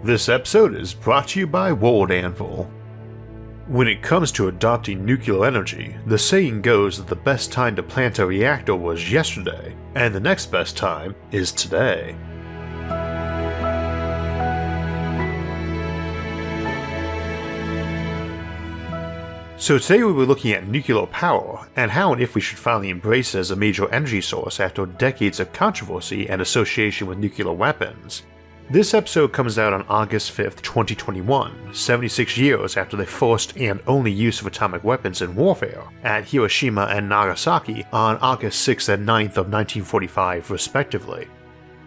This episode is brought to you by World Anvil. When it comes to adopting nuclear energy, the saying goes that the best time to plant a reactor was yesterday, and the next best time is today. So today we were looking at nuclear power, and how and if we should finally embrace it as a major energy source after decades of controversy and association with nuclear weapons. This episode comes out on August 5th, 2021, 76 years after the first and only use of atomic weapons in warfare at Hiroshima and Nagasaki on August 6th and 9th of 1945 respectively.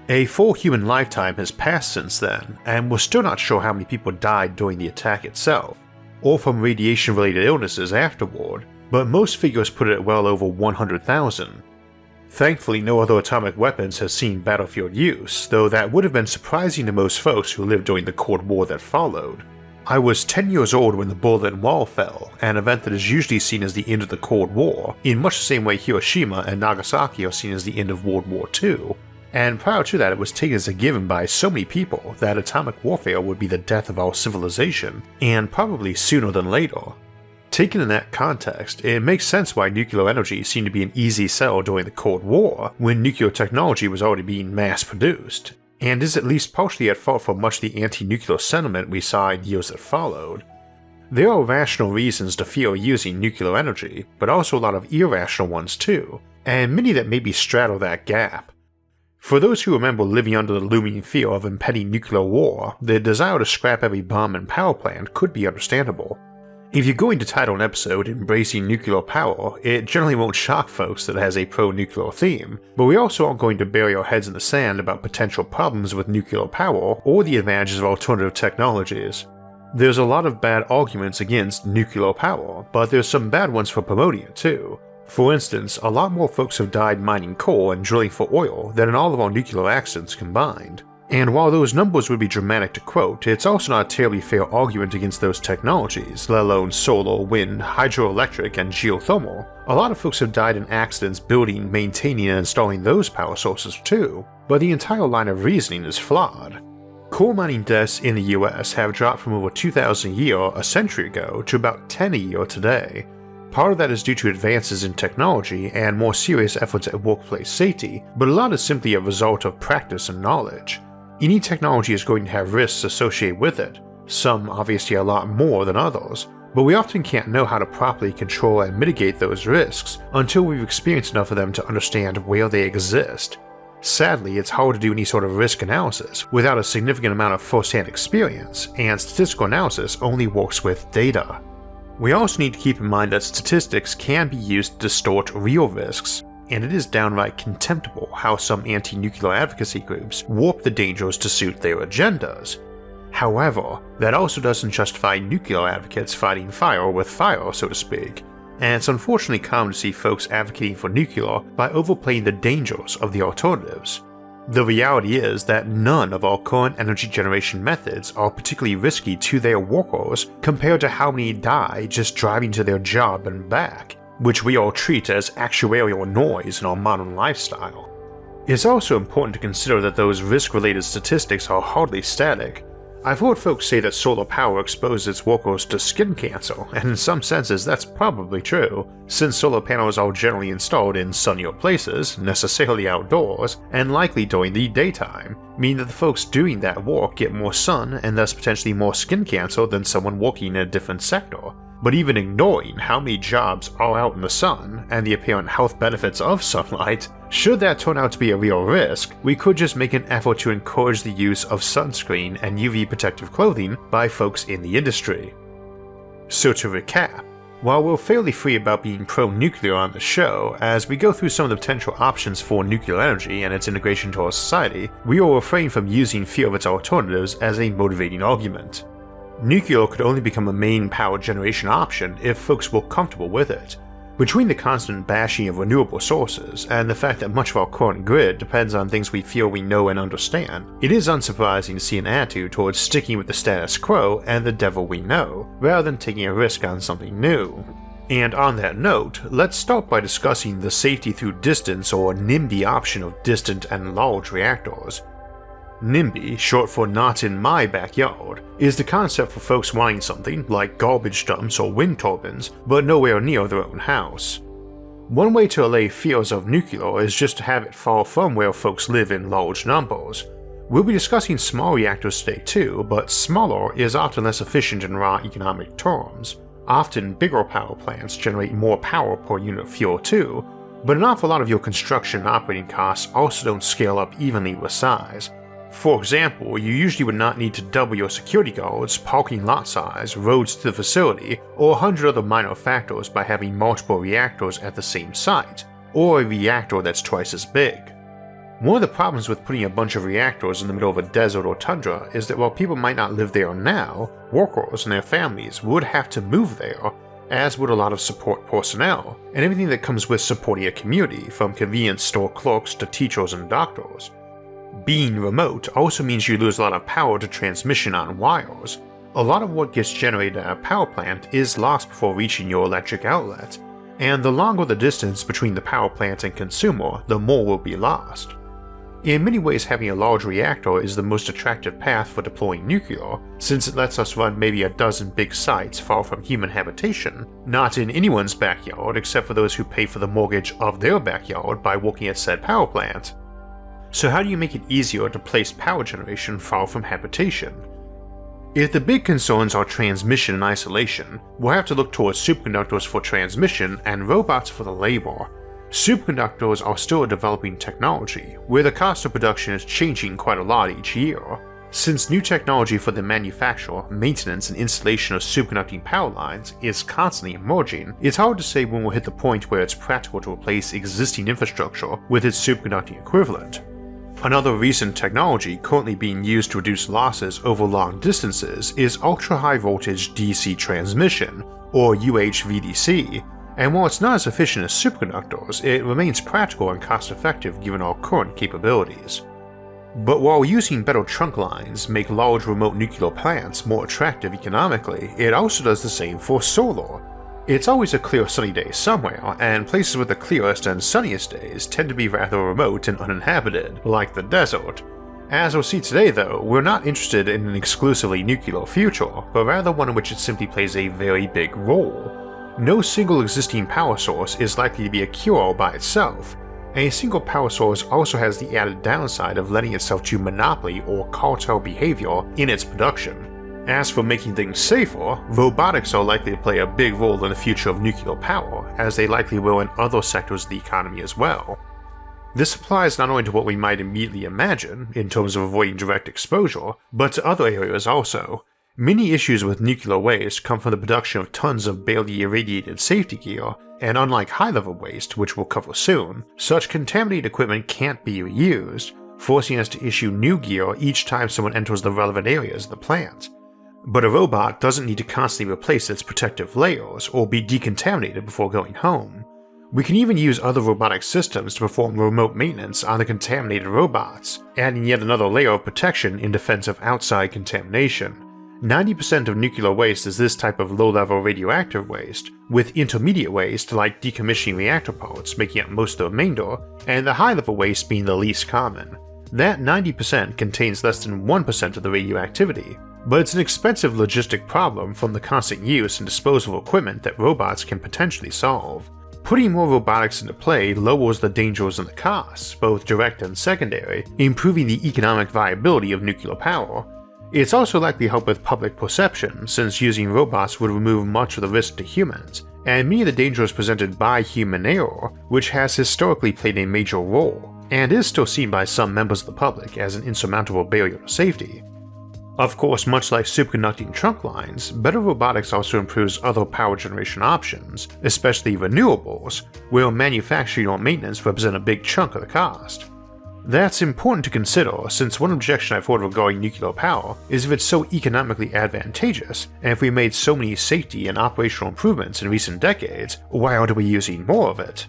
A full human lifetime has passed since then, and we're still not sure how many people died during the attack itself, or from radiation-related illnesses afterward, but most figures put it at well over 100,000. Thankfully, no other atomic weapons have seen battlefield use, though that would have been surprising to most folks who lived during the Cold War that followed. I was 10 years old when the Berlin Wall fell, an event that is usually seen as the end of the Cold War, in much the same way Hiroshima and Nagasaki are seen as the end of World War II, and prior to that it was taken as a given by so many people that atomic warfare would be the death of our civilization, and probably sooner than later. Taken in that context, it makes sense why nuclear energy seemed to be an easy sell during the Cold War, when nuclear technology was already being mass-produced, and is at least partially at fault for much of the anti-nuclear sentiment we saw in years that followed. There are rational reasons to fear using nuclear energy, but also a lot of irrational ones too, and many that maybe straddle that gap. For those who remember living under the looming fear of impending nuclear war, the desire to scrap every bomb and power plant could be understandable. If you're going to title an episode Embracing Nuclear Power, it generally won't shock folks that it has a pro-nuclear theme, but we also aren't going to bury our heads in the sand about potential problems with nuclear power or the advantages of alternative technologies. There's a lot of bad arguments against nuclear power, but there's some bad ones for promoting it too. For instance, a lot more folks have died mining coal and drilling for oil than in all of our nuclear accidents combined. And while those numbers would be dramatic to quote, it's also not a terribly fair argument against those technologies, let alone solar, wind, hydroelectric, and geothermal. A lot of folks have died in accidents building, maintaining, and installing those power sources too, but the entire line of reasoning is flawed. Coal mining deaths in the US have dropped from over 2,000 a year a century ago to about 10 a year today. Part of that is due to advances in technology and more serious efforts at workplace safety, but a lot is simply a result of practice and knowledge. Any technology is going to have risks associated with it, some obviously a lot more than others, but we often can't know how to properly control and mitigate those risks until we've experienced enough of them to understand where they exist. Sadly, it's hard to do any sort of risk analysis without a significant amount of first-hand experience, and statistical analysis only works with data. We also need to keep in mind that statistics can be used to distort real risks, and it is downright contemptible how some anti-nuclear advocacy groups warp the dangers to suit their agendas. However, that also doesn't justify nuclear advocates fighting fire with fire, so to speak, and it's unfortunately common to see folks advocating for nuclear by overplaying the dangers of the alternatives. The reality is that none of our current energy generation methods are particularly risky to their workers compared to how many die just driving to their job and back, which we all treat as actuarial noise in our modern lifestyle. It's also important to consider that those risk-related statistics are hardly static. I've heard folks say that solar power exposes its workers to skin cancer, and in some senses that's probably true, since solar panels are generally installed in sunnier places, necessarily outdoors, and likely during the daytime, meaning that the folks doing that work get more sun and thus potentially more skin cancer than someone working in a different sector. But even ignoring how many jobs are out in the sun and the apparent health benefits of sunlight, should that turn out to be a real risk, we could just make an effort to encourage the use of sunscreen and UV protective clothing by folks in the industry. So to recap, while we're fairly free about being pro-nuclear on the show, as we go through some of the potential options for nuclear energy and its integration to our society, we will refrain from using fear of its alternatives as a motivating argument. Nuclear could only become a main power generation option if folks were comfortable with it. Between the constant bashing of renewable sources and the fact that much of our current grid depends on things we feel we know and understand, it is unsurprising to see an attitude towards sticking with the status quo and the devil we know, rather than taking a risk on something new. And on that note, let's start by discussing the safety through distance or NIMBY option of distant and large reactors. NIMBY, short for Not in My Backyard, is the concept for folks wanting something like garbage dumps or wind turbines, but nowhere near their own house. One way to allay fears of nuclear is just to have it far from where folks live in large numbers. We'll be discussing small reactors today too, but smaller is often less efficient in raw economic terms. Often bigger power plants generate more power per unit of fuel too, but an awful lot of your construction and operating costs also don't scale up evenly with size. For example, you usually would not need to double your security guards, parking lot size, roads to the facility, or 100 other minor factors by having multiple reactors at the same site, or a reactor that's twice as big. One of the problems with putting a bunch of reactors in the middle of a desert or tundra is that while people might not live there now, workers and their families would have to move there, as would a lot of support personnel, and everything that comes with supporting a community, from convenience store clerks to teachers and doctors. Being remote also means you lose a lot of power to transmission on wires. A lot of what gets generated at a power plant is lost before reaching your electric outlet, and the longer the distance between the power plant and consumer, the more will be lost. In many ways, having a large reactor is the most attractive path for deploying nuclear, since it lets us run maybe a dozen big sites far from human habitation, not in anyone's backyard except for those who pay for the mortgage of their backyard by working at said power plant. So how do you make it easier to place power generation far from habitation? If the big concerns are transmission and isolation, we'll have to look towards superconductors for transmission and robots for the labor. Superconductors are still a developing technology, where the cost of production is changing quite a lot each year. Since new technology for the manufacture, maintenance, and installation of superconducting power lines is constantly emerging, it's hard to say when we'll hit the point where it's practical to replace existing infrastructure with its superconducting equivalent. Another recent technology currently being used to reduce losses over long distances is ultra-high voltage DC transmission, or UHVDC, and while it's not as efficient as superconductors, it remains practical and cost-effective given our current capabilities. But while using better trunk lines make large remote nuclear plants more attractive economically, it also does the same for solar. It's always a clear sunny day somewhere, and places with the clearest and sunniest days tend to be rather remote and uninhabited, like the desert. As we'll see today though, we're not interested in an exclusively nuclear future, but rather one in which it simply plays a very big role. No single existing power source is likely to be a cure by itself, and a single power source also has the added downside of lending itself to monopoly or cartel behavior in its production. As for making things safer, robotics are likely to play a big role in the future of nuclear power, as they likely will in other sectors of the economy as well. This applies not only to what we might immediately imagine, in terms of avoiding direct exposure, but to other areas also. Many issues with nuclear waste come from the production of tons of barely irradiated safety gear, and unlike high-level waste, which we'll cover soon, such contaminated equipment can't be reused, forcing us to issue new gear each time someone enters the relevant areas of the plant. But a robot doesn't need to constantly replace its protective layers or be decontaminated before going home. We can even use other robotic systems to perform remote maintenance on the contaminated robots, adding yet another layer of protection in defense of outside contamination. 90% of nuclear waste is this type of low-level radioactive waste, with intermediate waste like decommissioning reactor parts making up most of the remainder, and the high-level waste being the least common. That 90% contains less than 1% of the radioactivity, but it's an expensive logistic problem from the constant use and disposal of equipment that robots can potentially solve. Putting more robotics into play lowers the dangers and the costs, both direct and secondary, improving the economic viability of nuclear power. It's also likely to help with public perception, since using robots would remove much of the risk to humans, and many of the dangers presented by human error, which has historically played a major role, and is still seen by some members of the public as an insurmountable barrier to safety. Of course, much like superconducting trunk lines, better robotics also improves other power generation options, especially renewables, where manufacturing or maintenance represent a big chunk of the cost. That's important to consider, since one objection I've heard regarding nuclear power is if it's so economically advantageous, and if we made so many safety and operational improvements in recent decades, why aren't we using more of it?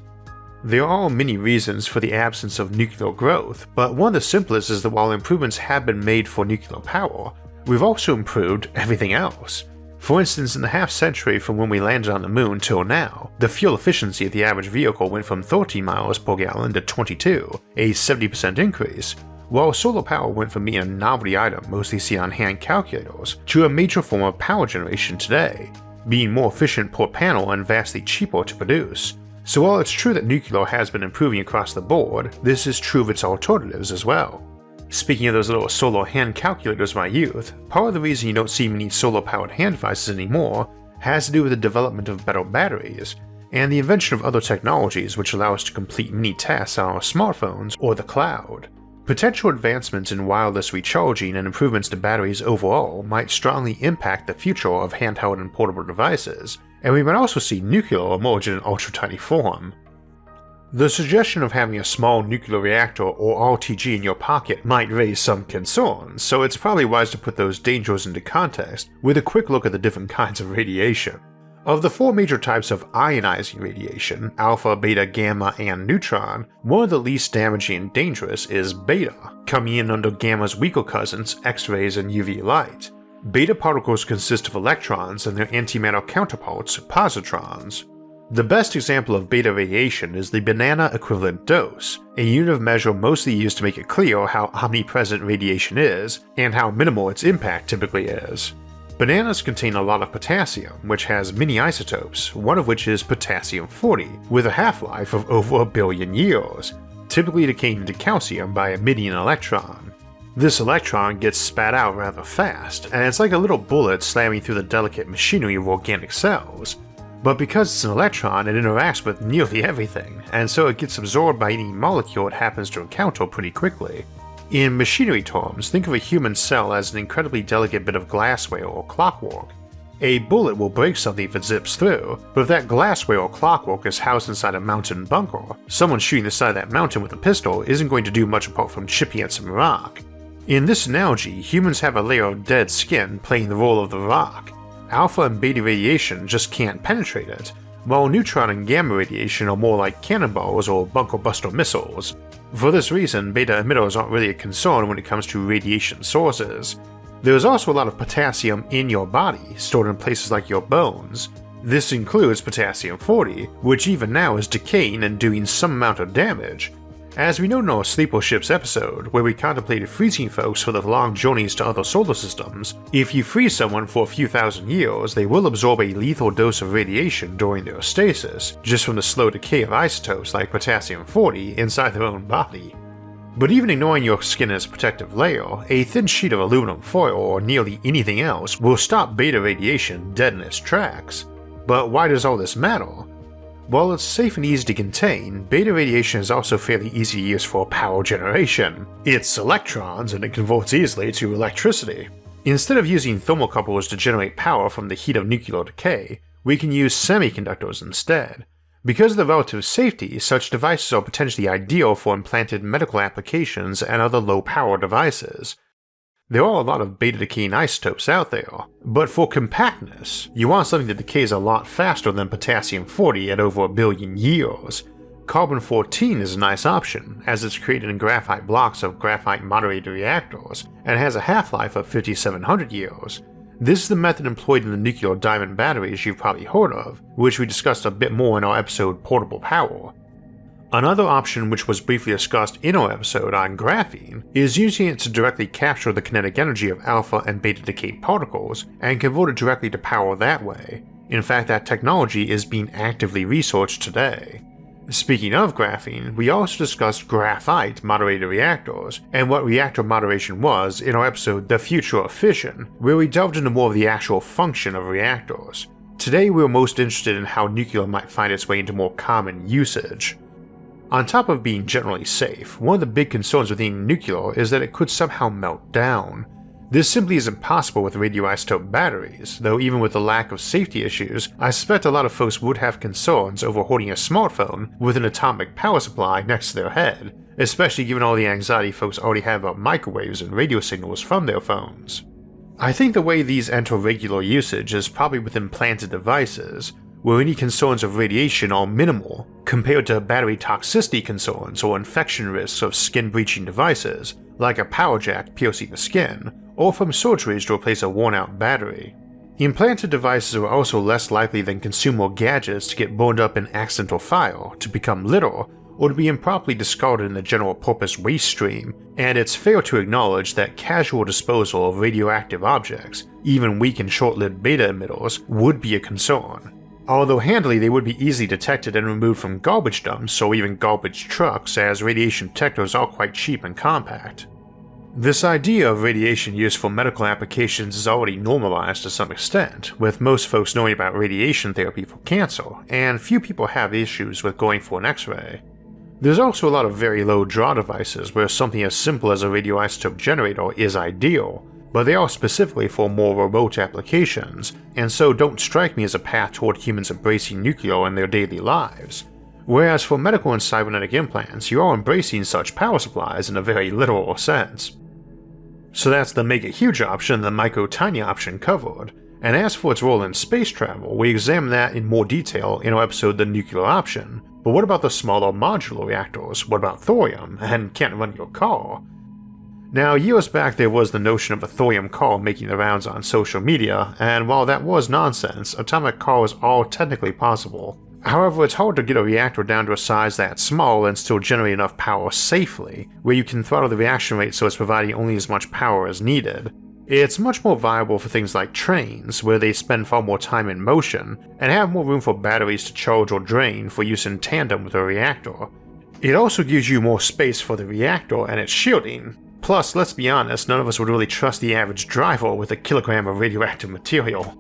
There are many reasons for the absence of nuclear growth, but one of the simplest is that while improvements have been made for nuclear power, we've also improved everything else. For instance, in the half-century from when we landed on the moon till now, the fuel efficiency of the average vehicle went from 13 miles per gallon to 22, a 70% increase, while solar power went from being a novelty item mostly seen on hand calculators to a major form of power generation today, being more efficient per panel and vastly cheaper to produce. So while it's true that nuclear has been improving across the board, this is true of its alternatives as well. Speaking of those little solar hand calculators of my youth, part of the reason you don't see many solar powered hand devices anymore has to do with the development of better batteries, and the invention of other technologies which allow us to complete many tasks on our smartphones or the cloud. Potential advancements in wireless recharging and improvements to batteries overall might strongly impact the future of handheld and portable devices, and we might also see nuclear emerge in an ultra-tiny form. The suggestion of having a small nuclear reactor or RTG in your pocket might raise some concerns, so it's probably wise to put those dangers into context with a quick look at the different kinds of radiation. Of the 4 major types of ionizing radiation, alpha, beta, gamma, and neutron, one of the least damaging and dangerous is beta, coming in under gamma's weaker cousins, X-rays and UV light. Beta particles consist of electrons and their antimatter counterparts, positrons. The best example of beta radiation is the banana equivalent dose, a unit of measure mostly used to make it clear how omnipresent radiation is and how minimal its impact typically is. Bananas contain a lot of potassium, which has many isotopes, one of which is potassium-40, with a half-life of over 1 billion years, typically decaying into calcium by emitting an electron. This electron gets spat out rather fast, and it's like a little bullet slamming through the delicate machinery of organic cells. But because it's an electron, it interacts with nearly everything, and so it gets absorbed by any molecule it happens to encounter pretty quickly. In machinery terms, think of a human cell as an incredibly delicate bit of glassware or clockwork. A bullet will break something if it zips through, but if that glassware or clockwork is housed inside a mountain bunker, someone shooting the side of that mountain with a pistol isn't going to do much apart from chipping at some rock. In this analogy, humans have a layer of dead skin playing the role of the rock. Alpha and beta radiation just can't penetrate it, while neutron and gamma radiation are more like cannonballs or bunker buster missiles. For this reason, beta emitters aren't really a concern when it comes to radiation sources. There is also a lot of potassium in your body, stored in places like your bones. This includes potassium-40, which even now is decaying and doing some amount of damage. As we know in our Sleeper Ships episode, where we contemplated freezing folks for the long journeys to other solar systems, if you freeze someone for a few thousand years, they will absorb a lethal dose of radiation during their stasis, just from the slow decay of isotopes like potassium-40 inside their own body. But even ignoring your skin as a protective layer, a thin sheet of aluminum foil or nearly anything else will stop beta radiation dead in its tracks. But why does all this matter? While it's safe and easy to contain, beta radiation is also fairly easy to use for power generation. It's electrons and it converts easily to electricity. Instead of using thermocouples to generate power from the heat of nuclear decay, we can use semiconductors instead. Because of the relative safety, such devices are potentially ideal for implanted medical applications and other low-power devices. There are a lot of beta-decaying isotopes out there, but for compactness, you want something that decays a lot faster than potassium-40 at over 1 billion years. Carbon-14 is a nice option, as it's created in graphite blocks of graphite moderator reactors, and has a half-life of 5,700 years. This is the method employed in the nuclear diamond batteries you've probably heard of, which we discussed a bit more in our episode Portable Power. Another option which was briefly discussed in our episode on graphene is using it to directly capture the kinetic energy of alpha and beta decay particles and convert it directly to power that way. In fact, that technology is being actively researched today. Speaking of graphene, we also discussed graphite moderator reactors and what reactor moderation was in our episode The Future of Fission, where we delved into more of the actual function of reactors. Today we're most interested in how nuclear might find its way into more common usage. On top of being generally safe, one of the big concerns with being nuclear is that it could somehow melt down. This simply isn't possible with radioisotope batteries, though even with the lack of safety issues, I suspect a lot of folks would have concerns over holding a smartphone with an atomic power supply next to their head, especially given all the anxiety folks already have about microwaves and radio signals from their phones. I think the way these enter regular usage is probably with implanted devices, where any concerns of radiation are minimal compared to battery toxicity concerns or infection risks of skin-breaching devices, like a power jack piercing the skin, or from surgeries to replace a worn-out battery. Implanted devices are also less likely than consumer gadgets to get burned up in accidental fire, to become litter, or to be improperly discarded in the general purpose waste stream, and it's fair to acknowledge that casual disposal of radioactive objects, even weak and short-lived beta emitters, would be a concern. Although handily they would be easily detected and removed from garbage dumps or even garbage trucks, as radiation detectors are quite cheap and compact. This idea of radiation used for medical applications is already normalized to some extent, with most folks knowing about radiation therapy for cancer, and few people have issues with going for an X-ray. There's also a lot of very low draw devices where something as simple as a radioisotope generator is ideal, but they are specifically for more remote applications, and so don't strike me as a path toward humans embracing nuclear in their daily lives. Whereas for medical and cybernetic implants, you are embracing such power supplies in a very literal sense. So that's the mega huge option and the micro tiny option covered, and as for its role in space travel, we examine that in more detail in our episode The Nuclear Option. But what about the smaller modular reactors? What about thorium? And can't run your car? Now, years back there was the notion of a thorium car making the rounds on social media, and while that was nonsense, atomic cars are technically possible. However, it's hard to get a reactor down to a size that small and still generate enough power safely, where you can throttle the reaction rate so it's providing only as much power as needed. It's much more viable for things like trains, where they spend far more time in motion, and have more room for batteries to charge or drain for use in tandem with a reactor. It also gives you more space for the reactor and its shielding. Plus, let's be honest, none of us would really trust the average driver with a kilogram of radioactive material.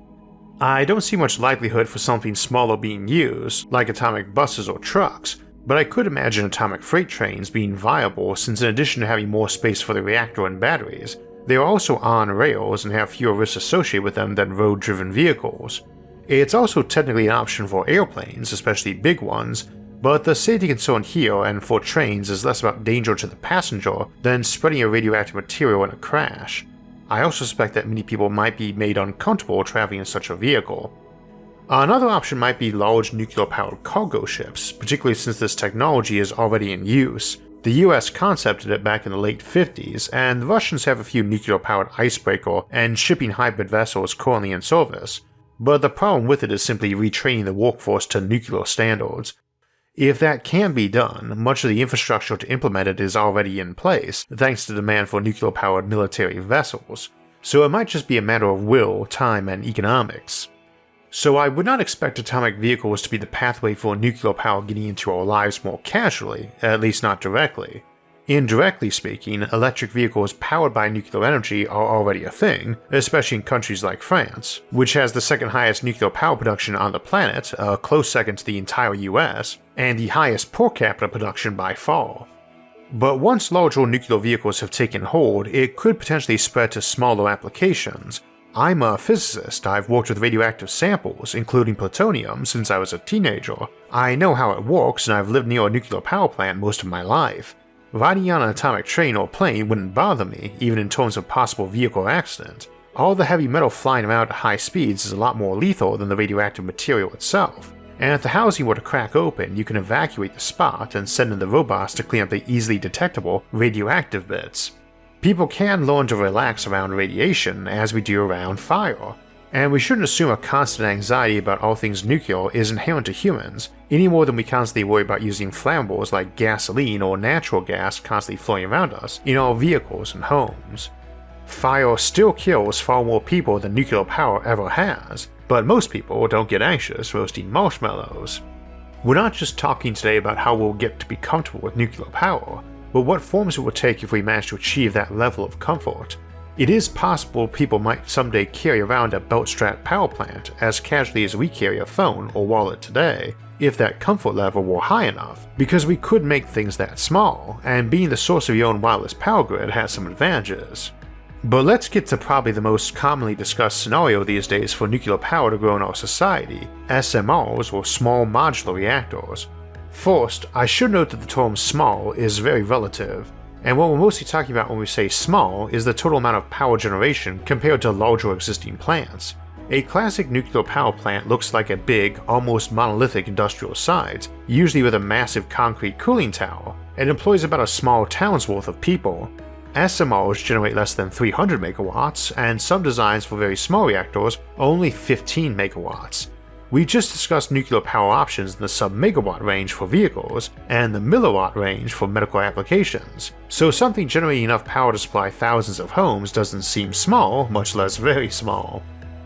I don't see much likelihood for something smaller being used, like atomic buses or trucks, but I could imagine atomic freight trains being viable since in addition to having more space for the reactor and batteries, they are also on rails and have fewer risks associated with them than road-driven vehicles. It's also technically an option for airplanes, especially big ones, but the safety concern here and for trains is less about danger to the passenger than spreading a radioactive material in a crash. I also suspect that many people might be made uncomfortable traveling in such a vehicle. Another option might be large nuclear-powered cargo ships, particularly since this technology is already in use. The US concepted it back in the late 50s, and the Russians have a few nuclear-powered icebreaker and shipping hybrid vessels currently in service, but the problem with it is simply retraining the workforce to nuclear standards. If that can be done, much of the infrastructure to implement it is already in place, thanks to demand for nuclear-powered military vessels, so it might just be a matter of will, time, and economics. So I would not expect atomic vehicles to be the pathway for nuclear power getting into our lives more casually, at least not directly. Indirectly speaking, electric vehicles powered by nuclear energy are already a thing, especially in countries like France, which has the second highest nuclear power production on the planet, a close second to the entire US, and the highest per capita production by far. But once larger nuclear vehicles have taken hold, it could potentially spread to smaller applications. I'm a physicist, I've worked with radioactive samples, including plutonium, since I was a teenager. I know how it works, and I've lived near a nuclear power plant most of my life. Riding on an atomic train or plane wouldn't bother me, even in terms of possible vehicle accident. All the heavy metal flying around at high speeds is a lot more lethal than the radioactive material itself, and if the housing were to crack open, you can evacuate the spot and send in the robots to clean up the easily detectable radioactive bits. People can learn to relax around radiation as we do around fire, and we shouldn't assume a constant anxiety about all things nuclear is inherent to humans, any more than we constantly worry about using flammables like gasoline or natural gas constantly flowing around us in our vehicles and homes. Fire still kills far more people than nuclear power ever has, but most people don't get anxious roasting marshmallows. We're not just talking today about how we'll get to be comfortable with nuclear power, but what forms it will take if we manage to achieve that level of comfort. It is possible people might someday carry around a belt-strapped power plant as casually as we carry a phone or wallet today, if that comfort level were high enough, because we could make things that small, and being the source of your own wireless power grid has some advantages. But let's get to probably the most commonly discussed scenario these days for nuclear power to grow in our society, SMRs or small modular reactors. First, I should note that the term small is very relative, and what we're mostly talking about when we say small is the total amount of power generation compared to larger existing plants. A classic nuclear power plant looks like a big, almost monolithic industrial site, usually with a massive concrete cooling tower, and employs about a small town's worth of people. SMRs generate less than 300 megawatts, and some designs for very small reactors are only 15 megawatts. We just discussed nuclear power options in the sub-megawatt range for vehicles and the milliwatt range for medical applications, so something generating enough power to supply thousands of homes doesn't seem small, much less very small.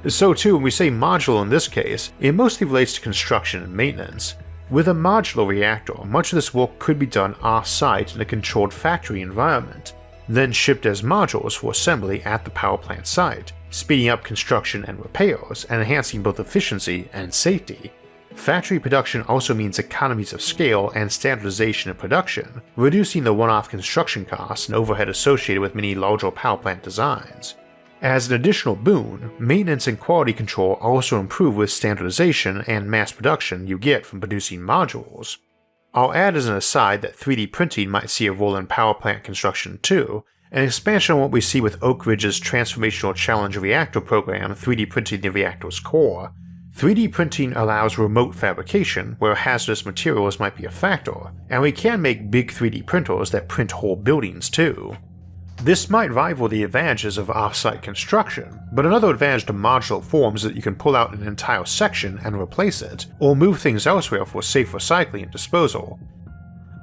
So too, when we say modular in this case, it mostly relates to construction and maintenance. With a modular reactor, much of this work could be done off-site in a controlled factory environment, then shipped as modules for assembly at the power plant site, speeding up construction and repairs and enhancing both efficiency and safety. Factory production also means economies of scale and standardization of production, reducing the one-off construction costs and overhead associated with many larger power plant designs. As an additional boon, maintenance and quality control also improve with standardization and mass production you get from producing modules. I'll add as an aside that 3D printing might see a role in power plant construction too, an expansion on what we see with Oak Ridge's Transformational Challenge Reactor program 3D printing the reactor's core. 3D printing allows remote fabrication where hazardous materials might be a factor, and we can make big 3D printers that print whole buildings too. This might rival the advantages of off-site construction, but another advantage to modular forms is that you can pull out an entire section and replace it, or move things elsewhere for safe recycling and disposal.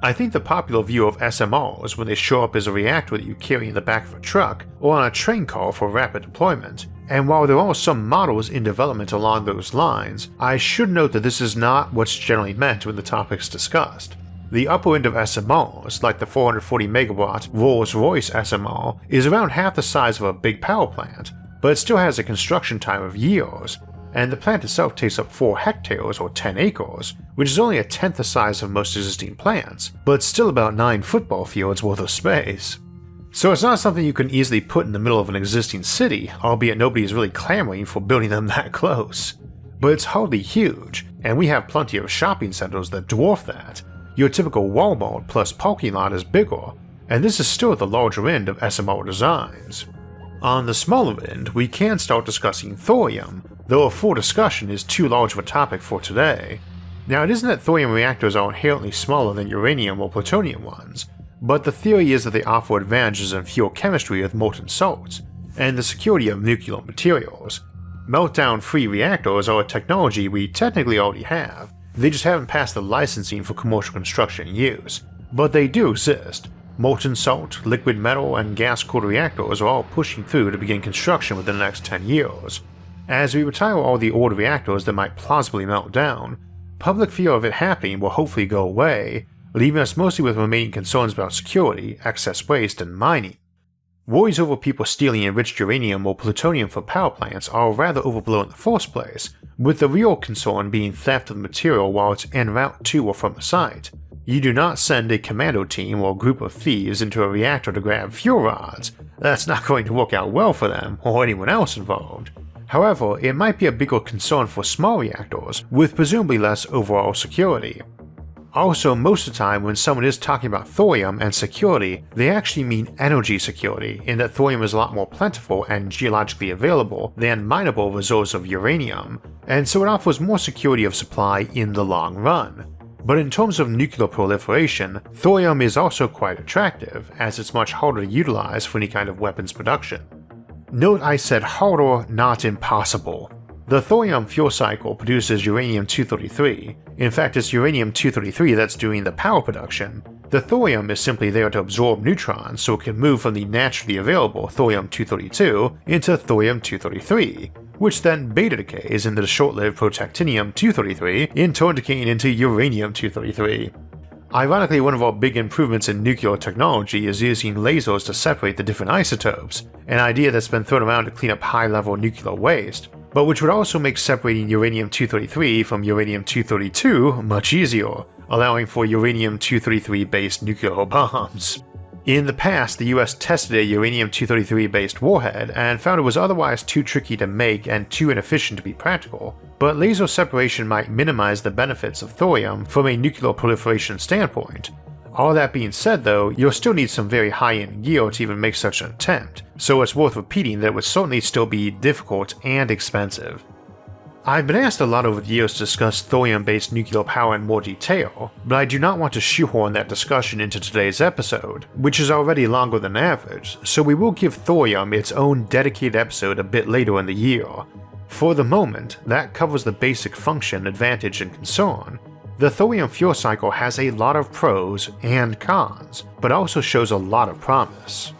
I think the popular view of SMRs when they show up as a reactor that you carry in the back of a truck or on a train car for rapid deployment, and while there are some models in development along those lines, I should note that this is not what's generally meant when the topic's discussed. The upper end of SMRs, like the 440 megawatt Rolls-Royce SMR, is around half the size of a big power plant, but it still has a construction time of years, and the plant itself takes up 4 hectares or 10 acres, which is only a tenth the size of most existing plants, but still about 9 football fields worth of space. So it's not something you can easily put in the middle of an existing city, albeit nobody is really clamoring for building them that close. But it's hardly huge, and we have plenty of shopping centers that dwarf that. Your typical Walmart plus parking lot is bigger, and this is still at the larger end of SMR designs. On the smaller end, we can start discussing thorium, though a full discussion is too large of a topic for today. Now, it isn't that thorium reactors are inherently smaller than uranium or plutonium ones, but the theory is that they offer advantages in fuel chemistry with molten salts, and the security of nuclear materials. Meltdown-free reactors are a technology we technically already have, they just haven't passed the licensing for commercial construction and use, but they do exist. Molten salt, liquid metal, and gas-cooled reactors are all pushing through to begin construction within the next 10 years. As we retire all the old reactors that might plausibly melt down, public fear of it happening will hopefully go away, leaving us mostly with remaining concerns about security, excess waste, and mining. Worries over people stealing enriched uranium or plutonium from power plants are rather overblown in the first place, with the real concern being theft of the material while it's en route to or from the site. You do not send a commando team or group of thieves into a reactor to grab fuel rods. That's not going to work out well for them or anyone else involved. However, it might be a bigger concern for small reactors, with presumably less overall security. Also, most of the time when someone is talking about thorium and security, they actually mean energy security, in that thorium is a lot more plentiful and geologically available than mineable reserves of uranium, and so it offers more security of supply in the long run. But in terms of nuclear proliferation, thorium is also quite attractive, as it's much harder to utilize for any kind of weapons production. Note I said harder, not impossible. The thorium fuel cycle produces uranium-233. In fact, it's uranium-233 that's doing the power production. The thorium is simply there to absorb neutrons so it can move from the naturally available thorium-232 into thorium-233, which then beta decays into the short-lived protactinium-233, in turn decaying into uranium-233. Ironically, one of our big improvements in nuclear technology is using lasers to separate the different isotopes, an idea that's been thrown around to clean up high-level nuclear waste, but which would also make separating uranium-233 from uranium-232 much easier, allowing for uranium-233 based nuclear bombs. In the past, the US tested a uranium-233 based warhead and found it was otherwise too tricky to make and too inefficient to be practical, but laser separation might minimize the benefits of thorium from a nuclear proliferation standpoint. All that being said though, you'll still need some very high-end gear to even make such an attempt, so it's worth repeating that it would certainly still be difficult and expensive. I've been asked a lot over the years to discuss thorium-based nuclear power in more detail, but I do not want to shoehorn that discussion into today's episode, which is already longer than average, so we will give thorium its own dedicated episode a bit later in the year. For the moment, that covers the basic function, advantage, and concern. The thorium fuel cycle has a lot of pros and cons, but also shows a lot of promise.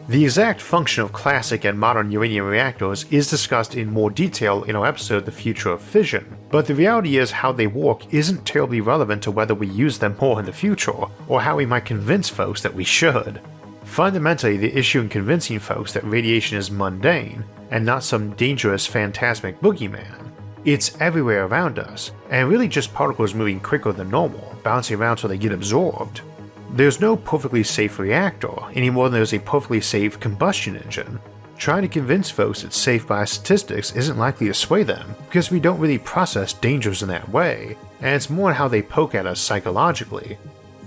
The exact function of classic and modern uranium reactors is discussed in more detail in our episode The Future of Fission, but the reality is how they work isn't terribly relevant to whether we use them more in the future, or how we might convince folks that we should. Fundamentally, the issue in convincing folks that radiation is mundane, and not some dangerous phantasmic boogeyman. It's everywhere around us, and really just particles moving quicker than normal, bouncing around so they get absorbed. There's no perfectly safe reactor, any more than there's a perfectly safe combustion engine. Trying to convince folks it's safe by statistics isn't likely to sway them, because we don't really process dangers in that way, and it's more how they poke at us psychologically.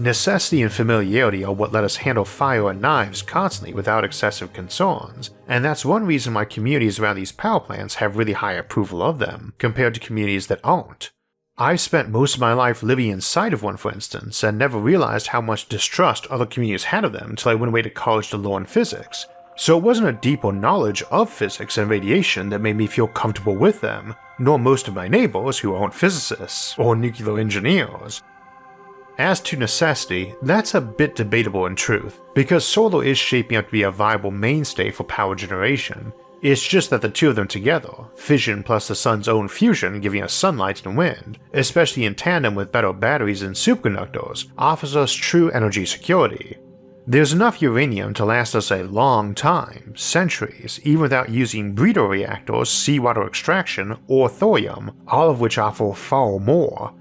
Necessity and familiarity are what let us handle fire and knives constantly without excessive concerns, and that's one reason why communities around these power plants have really high approval of them, compared to communities that aren't. I've spent most of my life living inside of one, for instance, and never realized how much distrust other communities had of them until I went away to college to learn physics. So it wasn't a deeper knowledge of physics and radiation that made me feel comfortable with them, nor most of my neighbors who aren't physicists or nuclear engineers. As to necessity, that's a bit debatable in truth, because solar is shaping up to be a viable mainstay for power generation. It's just that the two of them together, fission plus the sun's own fusion giving us sunlight and wind, especially in tandem with better batteries and superconductors, offers us true energy security. There's enough uranium to last us a long time, centuries, even without using breeder reactors, seawater extraction, or thorium, all of which offer far more.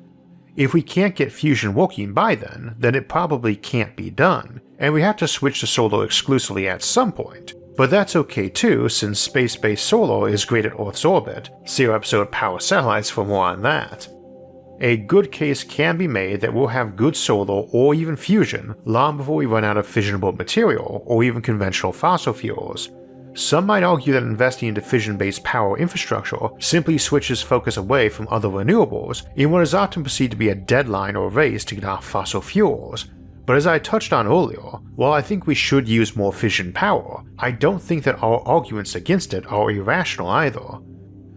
If we can't get fusion working by then it probably can't be done, and we have to switch to solar exclusively at some point. But that's okay too, since space-based solar is great at Earth's orbit. See our episode Power Satellites for more on that. A good case can be made that we'll have good solar or even fusion long before we run out of fissionable material or even conventional fossil fuels. Some might argue that investing into fission-based power infrastructure simply switches focus away from other renewables in what is often perceived to be a deadline or race to get off fossil fuels. But as I touched on earlier, while I think we should use more fission power, I don't think that our arguments against it are irrational either.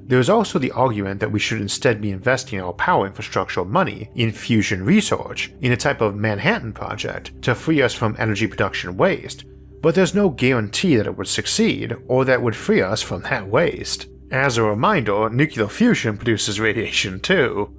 There is also the argument that we should instead be investing our power infrastructure money in fusion research, in a type of Manhattan Project, to free us from energy production waste, but there's no guarantee that it would succeed, or that it would free us from that waste. As a reminder, nuclear fusion produces radiation too.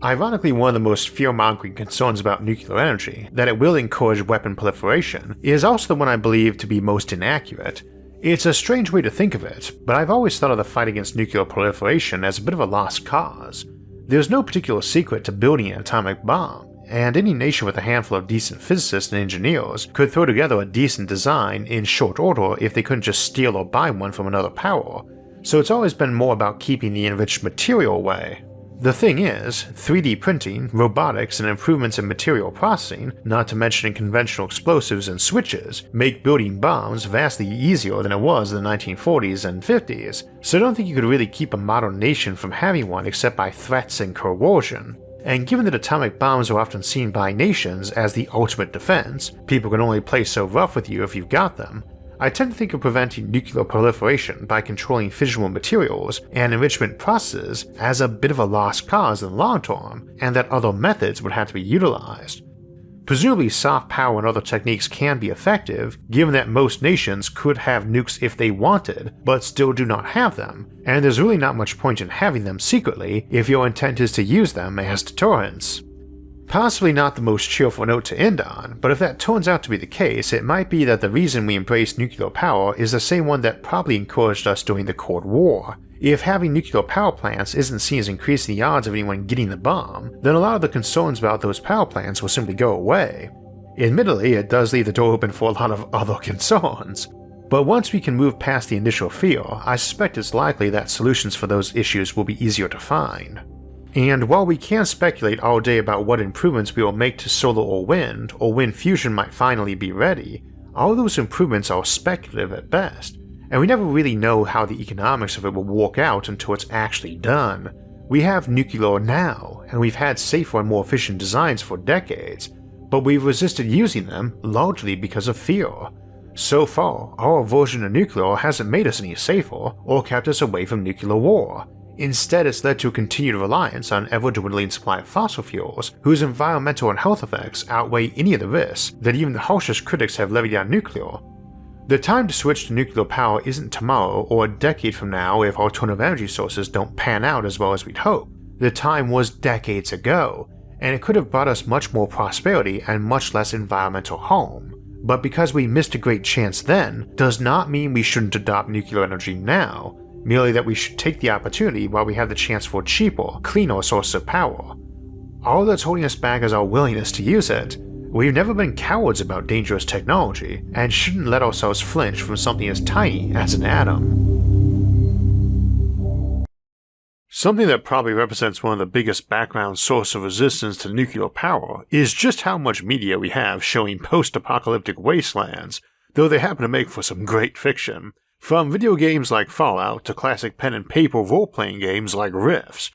Ironically, one of the most fear-mongering concerns about nuclear energy, that it will encourage weapon proliferation, is also the one I believe to be most inaccurate. It's a strange way to think of it, but I've always thought of the fight against nuclear proliferation as a bit of a lost cause. There's no particular secret to building an atomic bomb, and any nation with a handful of decent physicists and engineers could throw together a decent design in short order if they couldn't just steal or buy one from another power, so it's always been more about keeping the enriched material away. The thing is, 3D printing, robotics, and improvements in material processing, not to mention conventional explosives and switches, make building bombs vastly easier than it was in the 1940s and 50s, so I don't think you could really keep a modern nation from having one except by threats and coercion. And given that atomic bombs are often seen by nations as the ultimate defense, people can only play so rough with you if you've got them, I tend to think of preventing nuclear proliferation by controlling fissionable materials and enrichment processes as a bit of a lost cause in the long term, and that other methods would have to be utilized. Presumably soft power and other techniques can be effective, given that most nations could have nukes if they wanted, but still do not have them, and there's really not much point in having them secretly if your intent is to use them as deterrents. Possibly not the most cheerful note to end on, but if that turns out to be the case, it might be that the reason we embrace nuclear power is the same one that probably encouraged us during the Cold War. If having nuclear power plants isn't seen as increasing the odds of anyone getting the bomb, then a lot of the concerns about those power plants will simply go away. Admittedly, it does leave the door open for a lot of other concerns. But once we can move past the initial fear, I suspect it's likely that solutions for those issues will be easier to find. And while we can speculate all day about what improvements we will make to solar or when fusion might finally be ready, all those improvements are speculative at best, and we never really know how the economics of it will work out until it's actually done. We have nuclear now, and we've had safer and more efficient designs for decades, but we've resisted using them largely because of fear. So far, our aversion to nuclear hasn't made us any safer or kept us away from nuclear war. Instead, it's led to a continued reliance on an ever-dwindling supply of fossil fuels whose environmental and health effects outweigh any of the risks that even the harshest critics have levied on nuclear. The time to switch to nuclear power isn't tomorrow or a decade from now if alternative energy sources don't pan out as well as we'd hope. The time was decades ago, and it could have brought us much more prosperity and much less environmental harm. But because we missed a great chance then, does not mean we shouldn't adopt nuclear energy now, merely that we should take the opportunity while we have the chance for cheaper, cleaner sources of power. All that's holding us back is our willingness to use it. We've never been cowards about dangerous technology, and shouldn't let ourselves flinch from something as tiny as an atom. Something that probably represents one of the biggest background sources of resistance to nuclear power is just how much media we have showing post-apocalyptic wastelands, though they happen to make for some great fiction. From video games like Fallout to classic pen and paper role-playing games like Rifts.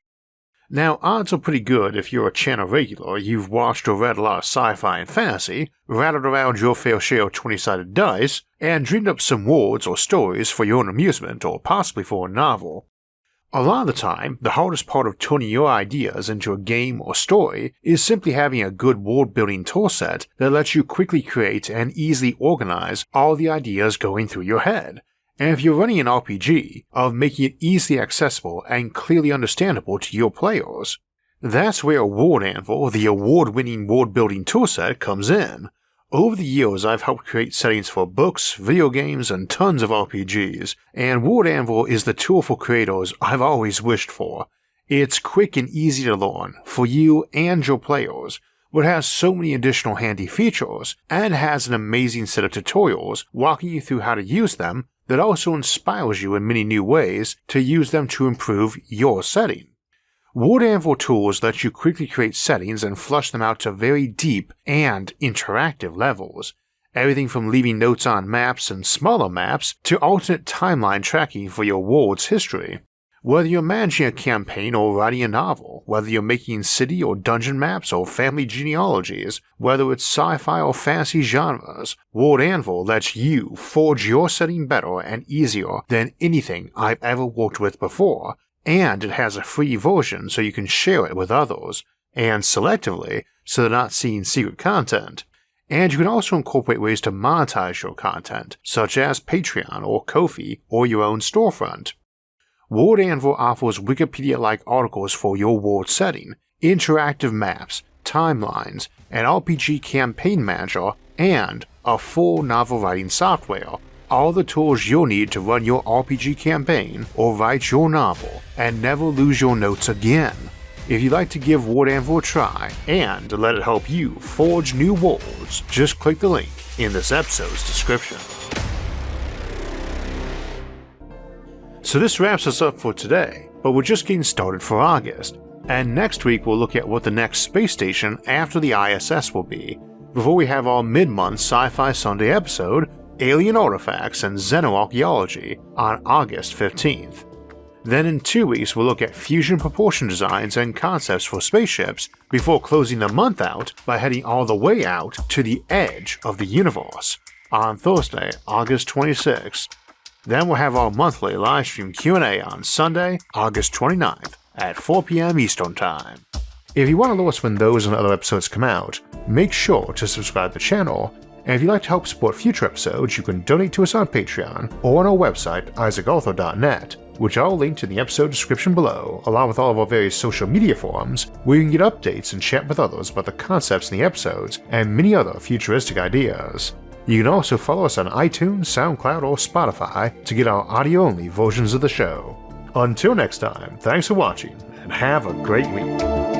Now, odds are pretty good if you're a channel regular, you've watched or read a lot of sci-fi and fantasy, rattled around your fair share of 20-sided dice, and dreamed up some words or stories for your own amusement or possibly for a novel. A lot of the time, the hardest part of turning your ideas into a game or story is simply having a good world-building toolset that lets you quickly create and easily organize all the ideas going through your head. And if you're running an RPG, of making it easily accessible and clearly understandable to your players. That's where Word Anvil, the award-winning world-building toolset, comes in. Over the years, I've helped create settings for books, video games, and tons of RPGs, and Word Anvil is the tool for creators I've always wished for. It's quick and easy to learn, for you and your players, but has so many additional handy features, and has an amazing set of tutorials walking you through how to use them that also inspires you in many new ways to use them to improve your setting. Word Anvil tools let you quickly create settings and flush them out to very deep and interactive levels. Everything from leaving notes on maps and smaller maps to alternate timeline tracking for your world's history. Whether you're managing a campaign or writing a novel, whether you're making city or dungeon maps or family genealogies, whether it's sci-fi or fantasy genres, Word Anvil lets you forge your setting better and easier than anything I've ever worked with before, and it has a free version so you can share it with others, and selectively so they're not seeing secret content. And you can also incorporate ways to monetize your content, such as Patreon or Ko-fi or your own storefront. Word Anvil offers Wikipedia-like articles for your world setting, interactive maps, timelines, an RPG campaign manager, and a full novel writing software. All the tools you'll need to run your RPG campaign or write your novel and never lose your notes again. If you'd like to give Word Anvil a try and let it help you forge new worlds, just click the link in this episode's description. So this wraps us up for today, but we're just getting started for August, and next week we'll look at what the next space station after the ISS will be, before we have our mid-month Sci-Fi Sunday episode, Alien Artifacts and Xenoarchaeology, on August 15th. Then in 2 weeks we'll look at fusion propulsion designs and concepts for spaceships, before closing the month out by heading all the way out to the edge of the universe, on Thursday, August 26th. Then we'll have our monthly livestream Q&A on Sunday, August 29th at 4 PM Eastern Time. If you want to know us when those and other episodes come out, make sure to subscribe to the channel, and if you'd like to help support future episodes, you can donate to us on Patreon or on our website isaacarthur.net, which I'll link in the episode description below, along with all of our various social media forums, where you can get updates and chat with others about the concepts in the episodes and many other futuristic ideas. You can also follow us on iTunes, SoundCloud, or Spotify to get our audio-only versions of the show. Until next time, thanks for watching, and have a great week.